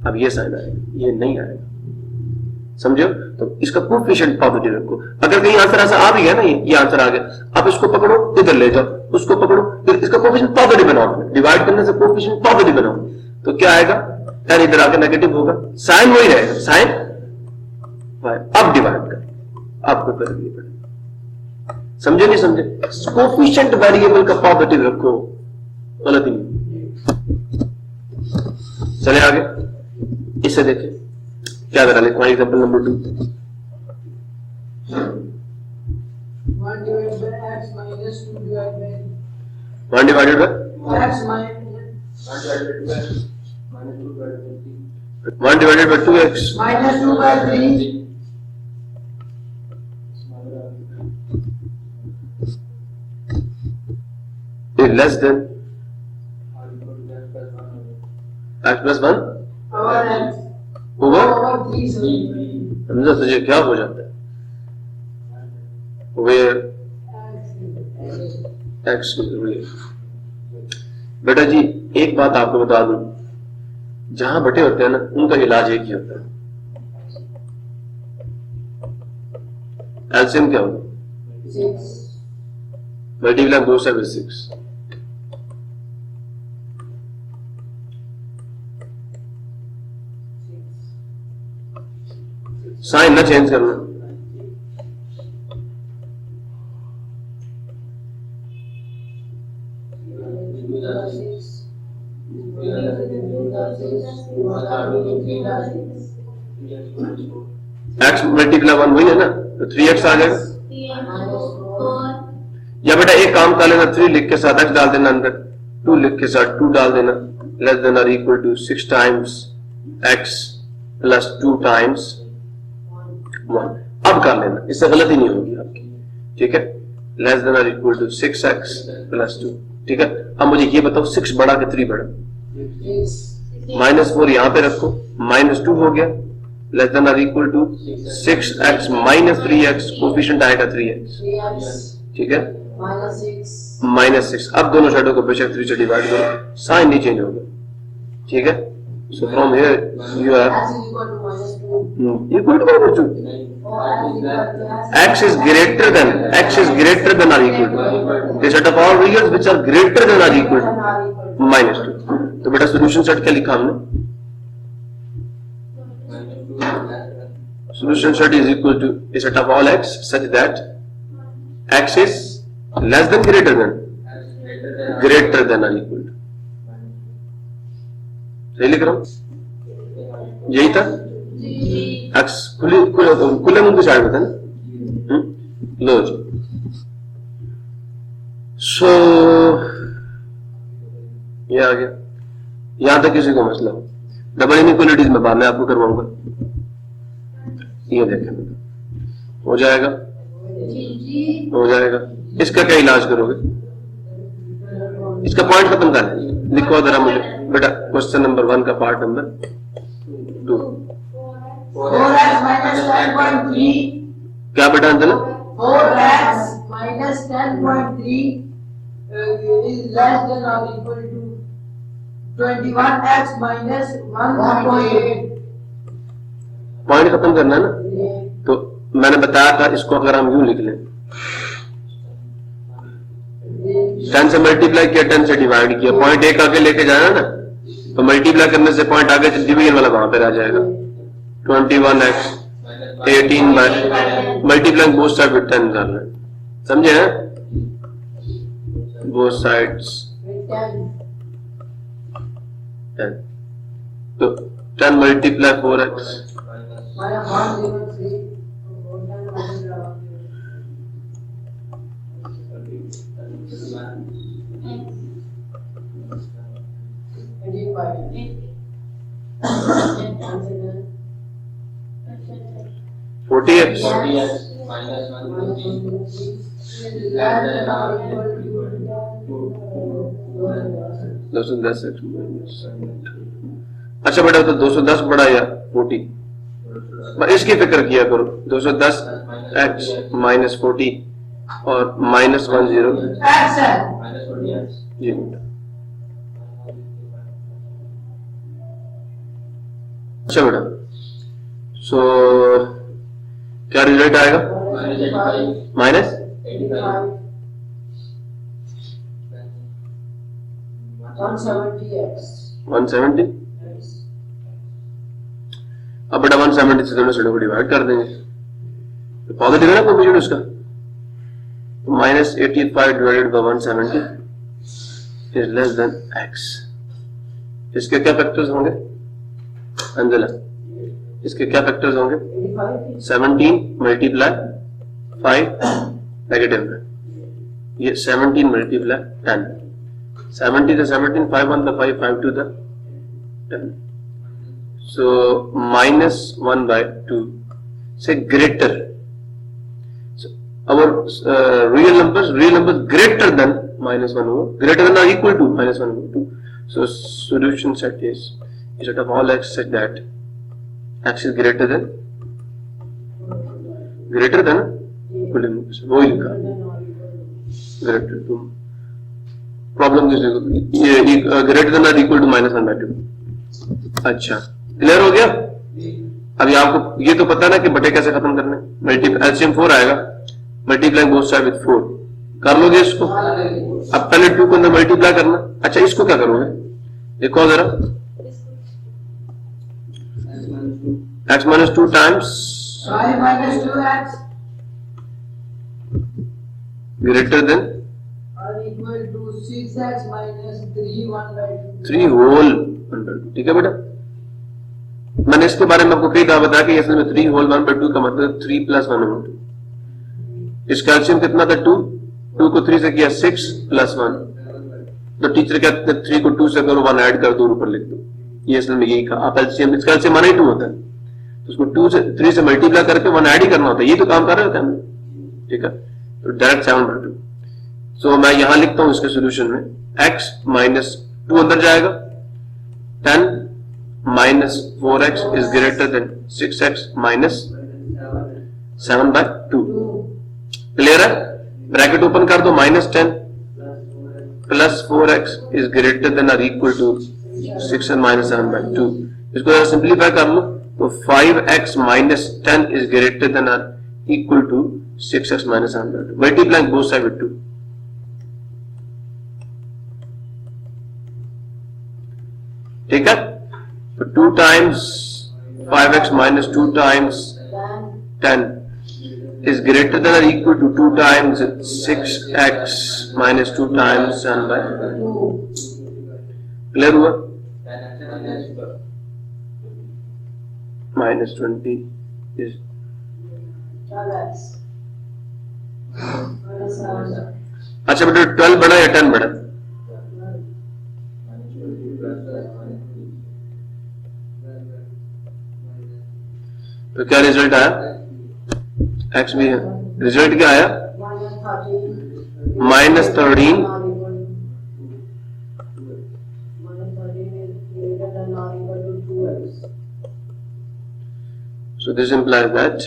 Speaker 1: अब ये साइन आएगा, ये नहीं आएगा, समझो? तो इसका कोफिशिएंट पॉजिटिव रखो। अगर कहीं आंसर ऐसा आ भी गया ना, ये आंसर आ गया, आप इसको पकड़ो इधर ले जाओ, उसको पकड़ो, फिर इसका कोफिशिएंट पॉजिटिव बनाओ, डिवाइड करने से कोफिशिएंट पॉजिटिव बनाओ, तो क्या आएगा? 10 इधर आके नेगेटिव होगा, साइन वही रहेगा, साइन। अब डिवाइड कर, आपको करनी पड़ेगा। समझे नहीं समझे? कोफिशिएंट वेरिएबल का पॉजिटिव रखो, गलत नहीं। चले आगे, इसे देखें क्या करा लिखो। Example number 2,
Speaker 2: 1 divided by x minus 2 divided by
Speaker 1: 1 divided by
Speaker 2: x minus
Speaker 1: 1 divided by 2x
Speaker 2: -2/3
Speaker 1: is less than x plus 1
Speaker 2: और x
Speaker 1: होगा।
Speaker 2: over 3
Speaker 1: समझा? तुझे क्या हो जाता है? where x is real। बेटा जी एक बात आपको बता दूं, जहां बटे होते हैं ना उनका इलाज एक ही होता है। एलसीएम क्या होगा?
Speaker 2: 6
Speaker 1: मल्टीप्लाई 2 से 6। साइन ना चेंज करना, x मल्टीप्लाई 1 वही है ना, तो 3x आ जाएगा। या बेटा एक काम कर लेना, 3 लिख के साथ x डाल देना अंदर, 2 लिख के साथ 2 डाल देना, लेस देन और equal to 6 times x plus 2 times 1। अब कर लेना, इससे गलती नहीं होगी आपकी, ठीक है। लेस देन और इक्वल टू 6x प्लस 2, ठीक है। अब मुझे ये बताओ 6 बड़ा कि 3 बड़ा? -4 यहां पे रखो, -2 हो गया, लेस देन और equal to 6x minus 3x, coefficient आएगा 3x, ठीक है, -6। अब दोनों साइडों को बेशक 3 से डिवाइड करो, साइन नहीं चेंज होगा, ठीक है। So from here you have
Speaker 2: X is equal to minus 2.
Speaker 1: equal to minus 2.
Speaker 2: Or
Speaker 1: X is greater than or equal to the set of all reals which are greater than or equal to minus 2. तो बेटा solution set क्या लिखा हमने? Solution set is equal to a set of all x such that x is less than greater than or equal to. सही लिख रहा हूं? यही था? x खुले मुंह के साइड में था ना? लो जी। So ये आ गया। यहां तक किसी को मसला हो? डबल इनइक्वालिटीज में बाद में आपको करवाऊंगा। ये देखें हो जाएगा। इसका क्या इलाज करोगे? इसका पॉइंट खत्म कर लिखो जरा मुझे बेटा। क्वेश्चन नंबर 1 का पार्ट नंबर 2।
Speaker 2: 4x minus 10.3.
Speaker 1: क्या बेटा अंदर?
Speaker 2: 4x minus 10.3 is less than or equal to 21x minus 1.8.
Speaker 1: Point खत्म करना है ना? तो मैंने बताया था इसको अगर हम यूं लिख लें 10 से मल्टीप्लाई किया 10 से डिवाइड किया पॉइंट एक आगे लेके जाना ना तो मल्टीप्लाई करने से पॉइंट आगे डिवीजन वाला वहां पर आ जाएगा 21x 18 by multiply both side with 10 डालना है समझे हैं बोथ साइड्स 10 तो 10 multiply 4x
Speaker 2: minus 103.
Speaker 1: 40x
Speaker 3: minus 150
Speaker 1: 210x minus अच्छा बेटा तो 210 बड़ा या 40 इसकी फिक्र किया करो 210x माइनस 40 और माइनस 10
Speaker 2: X है.
Speaker 3: minus 40x
Speaker 1: जी अच्छा बेटा सो क्या रिजल्ट आएगा
Speaker 3: minus 85
Speaker 1: माइनस
Speaker 3: 85
Speaker 2: 170x.
Speaker 1: 170 अब बेटा 170 से दोनों साइडों को डिवाइड कर देंगे तो पॉजिटिव है ना कोएफिशिएंट उसका तो minus 85 divided by 170 is less then x इसके क्या फैक्टर्स होंगे अंजला इसके क्या फैक्टर्स होंगे 17 मल्टीप्लाई 5 नेगेटिव में ये 17 multiply 10 70 to 17 5 1 the 5 5 to the 10 so minus 1 by 2 say greater so our real numbers greater than minus 1 over greater than or equal to minus 1 over 2 so solution set is a set of all x such that x is greater than equal to वो ही लिखा greater to problem ये greater than और equal to minus 1 bye 2 अच्छा clear हो गया अभी आपको ये तो पता ना कि बटे कैसे खत्म करने मल्टीप्लाई एलसीएम 4 आएगा मल्टीप्लाइंग बोथ साइड विद 4 कर लोगे इसको अब पहले 2 को अंदर मल्टीप्लाई करना अच्छा इसको क्या करोगे देखो जरा x minus 2 times
Speaker 2: 5 minus 2x
Speaker 1: greater than
Speaker 2: are equal to 6x minus 3 1 by 2.
Speaker 1: 3 whole 1/2 ठीक है बेटा मैंने इसके बारे में आपको कई दफा बताया कि असल में 3 होल 1/2 का मतलब 3 प्लस 1/2 इसका एलसीएम कितना था 2 को 3 से किया 6 प्लस 1 तो टीचर कहते हैं 3 को 2 से करो 1 ऐड कर दो और ऊपर लिख दो ये असल में यही कहा आप एलसीएम इसका एलसीएम माना ही 2 होता है तो उसको 2 से 3 से मल्टीप्लाई करके 1 ऐड ही करना होता है ये तो काम कर रहे होते हैं हम ठीक है तो डायरेक्ट 7/2 सो मैं यहां लिखता हूं इसके सॉल्यूशन में x माइनस 2 अंदर जाएगा 10 minus 4x is greater than 6x minus 7/2 clear है ब्रैकेट ओपन कर दो -10 plus 4x is greater than और इक्वल टू 6 माइनस 7 बाई 2। इसको जरा सिंप्लीफाई कर लो तो 5x minus 10 is greater than or equal to 6x minus 7 by 2, multiplying both side with 2। ठीक है, तो 2 times 5x minus 2 times 10 is greater than or equal to 2 times 6x minus 2 times 7 by 2. Clear हुआ? Minus 20 is अच्छा बेटा 12 बड़ा या 10 बड़ा? तो क्या रिजल्ट आया? एक्स भी है, रिजल्ट क्या आया? Minus 13 so this implies that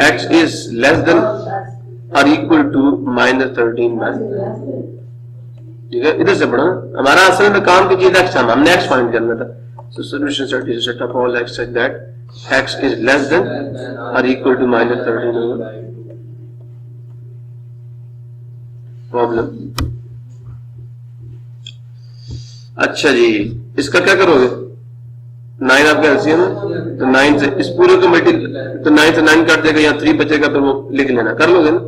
Speaker 1: x is less than or equal to minus 13 by, ठीक है, इधर से पढ़ो ना, हमारा असल में काम की चीज x था, हमने x फाइंड करना था। so solution set is a set of all x such that x is less than or equal to minus 13 over problem. अच्छा जी, इसका क्या करोगे? 9 आपका एलसीएम है, तो 9 से इस पूरे को मल्टी, तो 9 से 9 काट देगा, यहाँ 3 बचेगा, फिर वो लिख लेना, कर लोगे ना?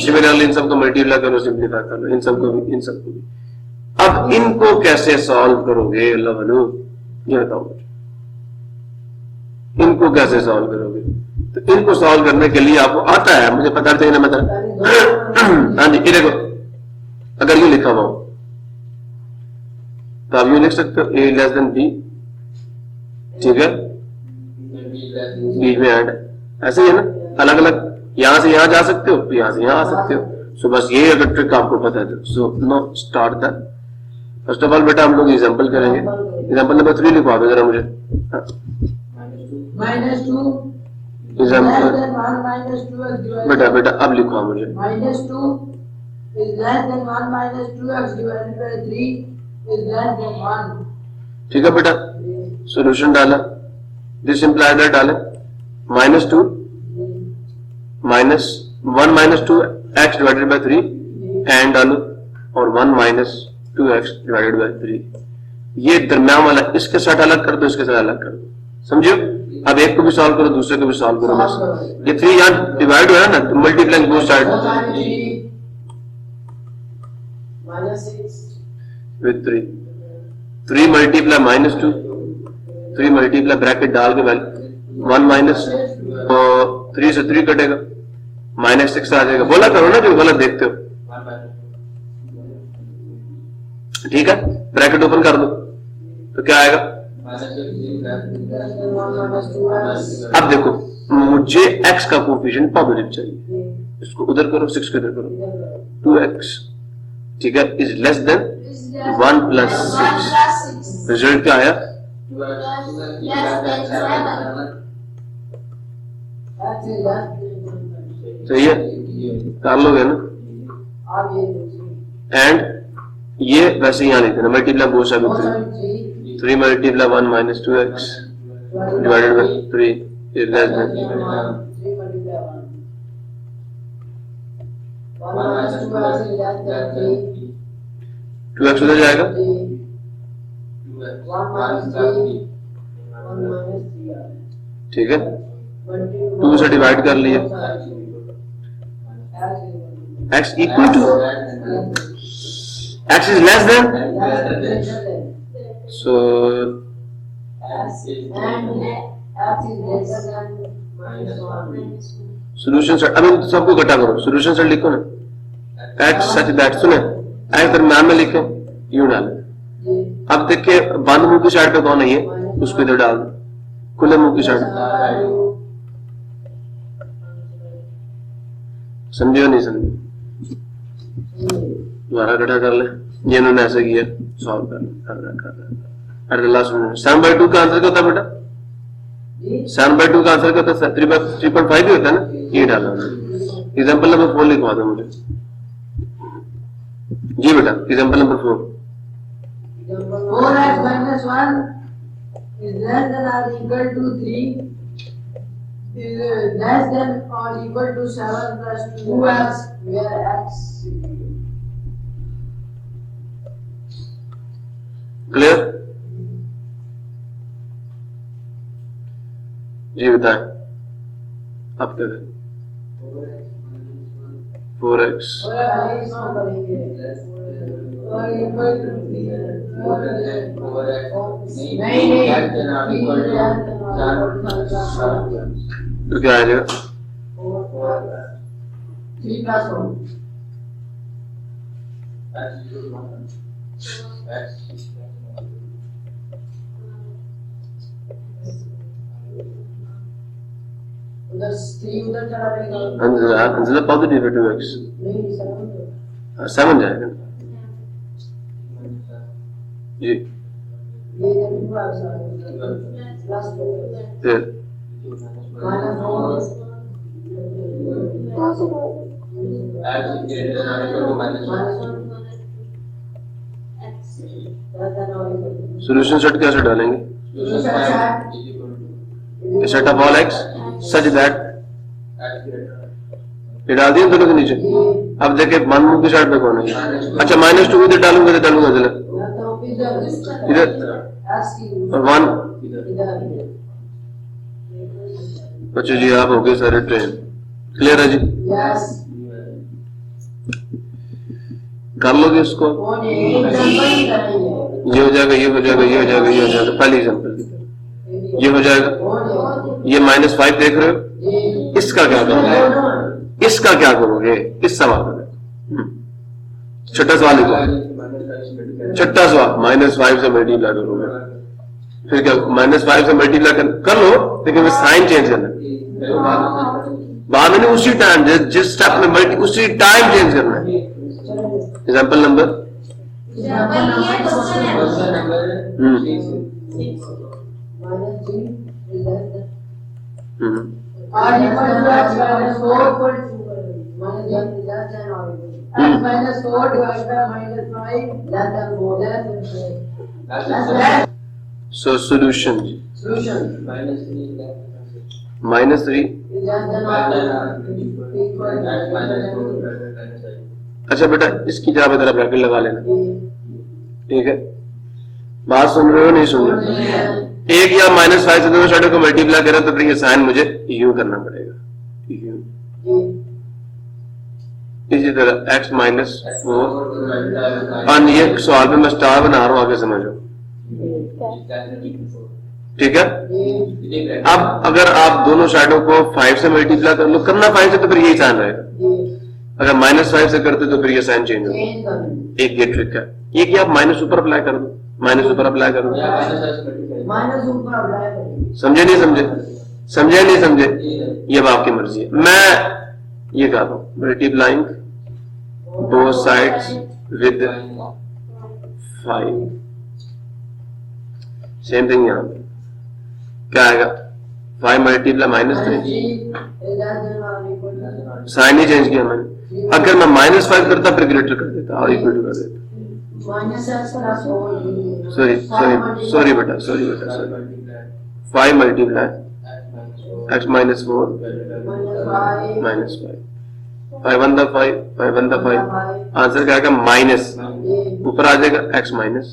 Speaker 1: सिमिलरली इन सबको मल्टीप्लाई करो, सिंप्लीफाई कर लो, इन सबको भी, इन सबको भी। अब इनको कैसे सॉल्व करोगे? अल्लाह भलो, ये बताओ इनको कैसे सॉल्व करोगे? तो इनको सॉल्व करने के लिए आपको आता है, मुझे पता चाहिए ना, मतलब हाँ जी, ये देखो, अगर ये लिखा हुआ हो तो आप ये लिख सकते हो a लेस देन b, ठीक है, बीच में एंड, ऐसे ही है ना, अलग अलग, यहां से यहां जा सकते हो, यहां से यहां आ सकते हो। सो बस ये अगर ट्रिक आपको पता है तो so know start that. First of all बेटा हम लोग एग्जांपल करेंगे, एग्जांपल नंबर 3 लिखवा दो जरा मुझे।
Speaker 2: minus 2
Speaker 1: example
Speaker 2: less than 1 minus 2x divided
Speaker 1: बेटा बेटा अब लिखवा मुझे।
Speaker 2: minus 2 is less than 1 minus 2x divided by 3 is less than 1.
Speaker 1: ठीक है बेटा, सॉल्यूशन डाला, दिस इंप्लाइज दैट डाले minus 2 minus 1 minus 2 x divided by 3 and डालो और 1 माइनस 2 एक्स डिवाइडेड बाई 3। ये दरम्यान वाला इसके साथ अलग कर दो, इसके साथ अलग कर दो, समझियो? अब एक को भी सॉल्व करो, दूसरे को भी सॉल्व करो, बस ये 3 यहाँ डिवाइड हुआ ना, तो multiplying both side
Speaker 2: minus 6
Speaker 1: with 3 multiply minus 2, 3 multiply bracket डाल के वैल्यू 1 माइनस 3 से 3 कटेगा, माइनस 6 आ जाएगा। बोला करो ना जो गलत देखते हो, ठीक है, ब्रैकेट ओपन कर दो तो क्या आएगा? अब देखो मुझे x का कोफिशिएंट पॉजिटिव चाहिए, इसको उधर करो, 6 को इधर करो, 2x, ठीक है, is less then 1 plus 6। Result क्या आया? सही है, कर लोगे ना? एंड ये वैसे यहाँ लिख देना, multiply both side with 3 multiply 1 minus 2x divided by 3 is less then 2x उधर जाएगा,
Speaker 2: 1 minus 3
Speaker 1: ठीक है, 2 से डिवाइड कर लिया, x equal to x is less than, so solution set, अब इन सबको इकट्ठा करो, सोल्यूशन सेट लिखो ना, x सच दैट, सुने x दरम्यान में लिखे, यूं डाले। अब देखिए बंद मुंह की साइड पे कौन है, ये उसको इधर डाल दो, खुले मुंह की साइड, समझे नहीं समझे? दोबारा इकट्ठा कर ले, ये इन्होंने ऐसा किया, सॉल्व कर रहे। अरे लास्ट में 7/2 का आंसर क्या होता है बेटा? 7/2 का आंसर क्या होता है? 3.5 ही होता है ना, ये डाला। एग्जाम्पल नंबर 4 लिखवा दो मुझे। जी बेटा, example number 4।
Speaker 2: 4x minus 1 is less than or equal to 3 is less than or equal to 7 plus 2x where x
Speaker 1: clear? जी बताएं, आप क्या करें? 4x
Speaker 2: or equal to 3
Speaker 1: तो क्या आ जाएगा?
Speaker 2: 3 plus 1 उधर 3 उधर चला जाएगा
Speaker 1: अंजला पॉजिटिव है 2x
Speaker 2: नहीं 7
Speaker 1: 7 जाएगा जी।
Speaker 2: ये जब प्लस
Speaker 1: फिर
Speaker 2: माइनस 4
Speaker 1: सॉल्यूशन सेट कैसे डालेंगे? Set of all x such that ये डाल दिए दोनों के नीचे। अब देखे वन मूव की साइड पे कौन है? अच्छा -2 इधर डालूंगा चला इधर और 1। अच्छा जी आप हो गए सारे ट्रेन क्लियर है जी? कर लोगे इसको? ये हो जाएगा ये हो जाएगा ये हो जाएगा ये हो जाएगा। पहले एग्जाम्पल ये हो जाएगा। ये -5 देख रहे हो? इसका क्या करोगे? इसका क्या करोगे? इस सवाल का छठा सवाल लिखो। छठा सवाल -5 से मल्टीप्लाई करोगे फिर क्या? -5 से मल्टीप्लाई कर लो लेकिन साइन चेंज करना बाद में नहीं, उसी टाइम जिस स्टेप में मल्टी उसी टाइम चेंज करना है। Example number
Speaker 2: minus 4 divided by minus 5 less than 4 less than
Speaker 1: so solution -3 अच्छा बेटा इसकी जगह पे जरा ब्रैकेट लगा लेना, ठीक है? बात सुन रहे हो नहीं सुन रहे? एक या -5 से दोनों साइडों को मल्टीप्लाई करें तो फिर ये साइन मुझे यू करना पड़ेगा, यू। इसी तरह x -4 और ये सवाल पे मैं स्टार बना रहा हूं, आगे समझो, ठीक है? अब अगर आप दोनों साइडों को 5 से मल्टीप्लाई कर लो, करना 5 से तो फिर यही साइन रहेगा। अगर -5 से करते तो फिर ये साइन चेंज होगा। एक ये ट्रिक है, ये कि आप माइनस ऊपर अप्लाई कर दो, माइनस ऊपर अप्लाई कर दो। समझे नहीं समझे? समझे नहीं समझे? ये अब आपकी मर्जी है। मैं ये कह रहा हूं multiplying both sides with 5, same thing यहां पे क्या आएगा? 5 मल्टीप्लाई -3, साइन ही चेंज किया मैंने। अगर मैं -5 करता फिर ग्रेटर कर देता और इक्वल टू कर देता। सॉरी बेटा 5 मल्टीप्लाई x -4 -5 5 1 5 आंसर क्या आएगा? माइनस ऊपर आ जाएगा x -4,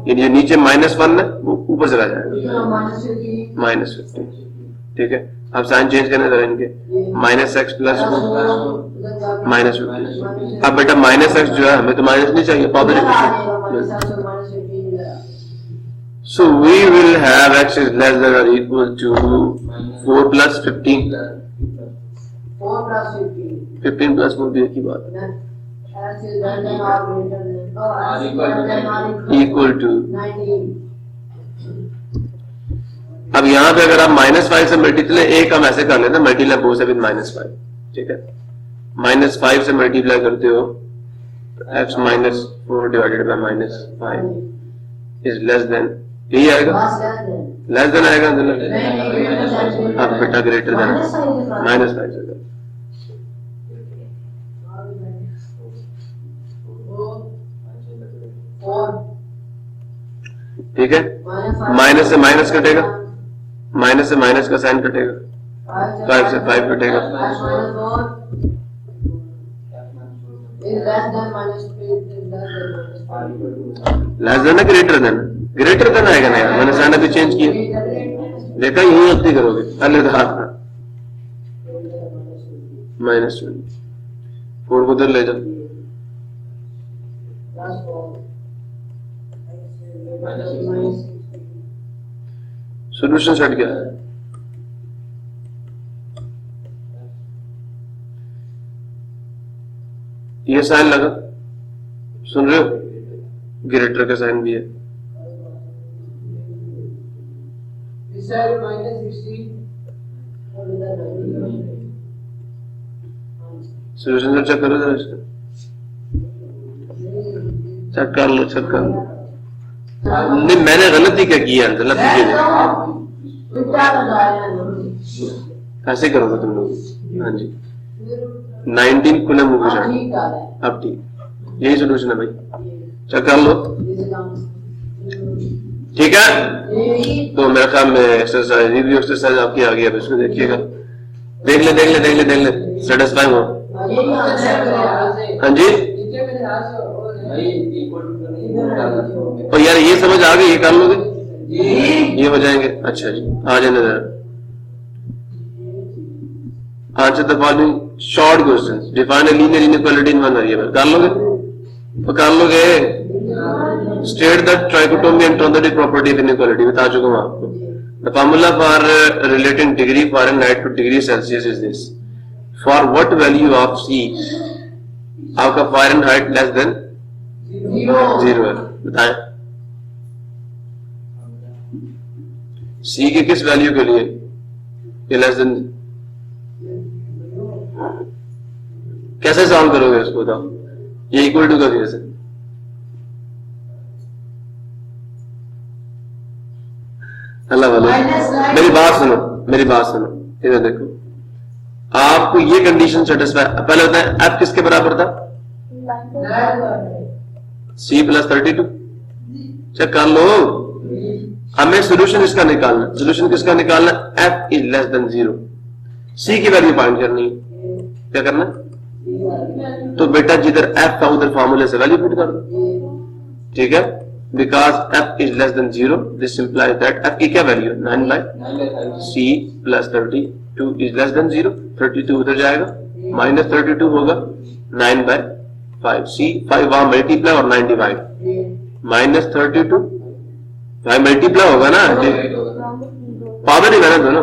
Speaker 1: ये नीचे -1 है वो ऊपर चला जाएगा -50, ठीक है? अब साइन चेंज करने जरा इनके -x + 50। अब बेटा -x जो है हमें तो माइनस नहीं चाहिए, positive. So we will have x is less than or equal to 4 + 15।
Speaker 2: 4 + 15
Speaker 1: 15 + 4 भी एक ही बात है, इक्वल टू
Speaker 2: 19।
Speaker 1: अब यहां पे अगर आप -5 से मल्टीप्लाई, एक हम ऐसे कर लेते हैं मल्टीप्लाई बोथ से विद -5, ठीक है? -5 से मल्टीप्लाई करते हो तो x -4 divided by -5 is less then, यही आएगा, लेस देन आएगा। अब बेटा ग्रेटर देन -5 से ठीक है, माइनस से माइनस कटेगा, माइनस से माइनस का साइन कटेगा, 5 से 5 कटेगा,
Speaker 2: X minus 4 is less than minus 3 is less than minus 5.
Speaker 1: Less than greater than, greater than आएगा ना यार, मैंने साइन अभी चेंज किया, देखा यही गलती करोगे, पहले तो हाथ माइनस 4 को उधर ले जाओ,
Speaker 2: Plus 4.
Speaker 3: Minus
Speaker 1: सोल्यूशन सेट क्या है? ये साइन लगा, सुन रहे हो, ग्रेटर का साइन भी है,
Speaker 2: This side minus 16. What is that? 19?
Speaker 1: Solution set check करो जरा इसका, चेक कर लो, चेक कर लो। नहीं, मैंने गलती क्या की है, गलत
Speaker 2: उल्टा लगाया है।
Speaker 1: ऐसे करोगे तुम लोग, हाँ जी, 19 कुलम हो गया,
Speaker 2: ठीक आ रहा है।
Speaker 1: अब ठीक, यही सोल्यूशन है भाई, चेक कर लो, ठीक है।
Speaker 2: यही
Speaker 1: तो मेरे ख्याल में एक्सरसाइज, रिव्यू एक्सरसाइज आपकी आ गई है, इसको देखिएगा, देख ले देख ले देख ले देख ले, सेटिस्फाई हो,
Speaker 2: यही आंसर है।
Speaker 1: हाँ जी।
Speaker 3: भाई इक्वल टू करनी
Speaker 1: और यार ये समझ आ गई, ये कर लोगे, ये हो जाएंगे, अच्छा जी, आ जाने जरा, answer the following short question, define a linear inequality in one variable, कर लोगे, तो कर लोगे, स्टेट द ट्राइकोटोमी एंड ट्रोथोडिक प्रॉपर्टी ऑफ इनइक्वालिटी, बता चुका हूं आपको, the formula for relating degree Fahrenheit to degree Celsius is this, for what value of C आपका फ़ारेनहाइट लेस देन 0 है, बताएं सी के किस वैल्यू के लिए ये लेस देन, कैसे सॉल्व करोगे इसको, बताओ, ये इक्वल टू का कैसे, अल्लाह वाले, मेरी बात सुनो, मेरी बात सुनो, इधर देखो, आपको ये कंडीशन सेटिस्फाई, पहले बताएं एफ किसके बराबर था, सी प्लस 32, चेक कर लो, हमें सोल्यूशन इसका निकालना, सोल्यूशन किसका निकालना, एफ इज लेस देन 0, सी की वैल्यू फाइंड करनी है, क्या करना, तो बेटा जिधर एफ था उधर फॉर्मूले से वैल्यू पुट कर दो, ठीक है, because F is less than 0, this implies that F की क्या वैल्यू है, 9/5, C plus 32 is less than 0, 32 उधर जाएगा, माइनस 32 होगा 9/5, सी 5 वहां मल्टीप्लाई और 9 डिवाइड, माइनस 32 भाई मल्टीप्लाई होगा ना, पावर ही मैंने दोनों,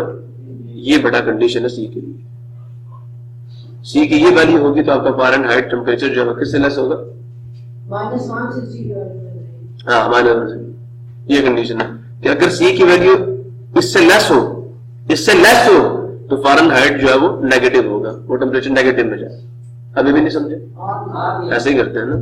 Speaker 1: ये बड़ा कंडीशन है सी के लिए, सी की ये वैल्यू होगी तो आपका फ़ारेनहाइट टेम्परेचर जो है किससे लेस होगा,
Speaker 2: माइनस 160
Speaker 1: हाँ माइनस, ये कंडीशन है कि अगर सी की वैल्यू इससे लेस हो, इससे लेस हो तो फ़ारेनहाइट जो है वो नेगेटिव होगा, वो टेम्परेचर नेगेटिव में जाए, अभी भी नहीं समझे, ऐसे ही करते हैं ना।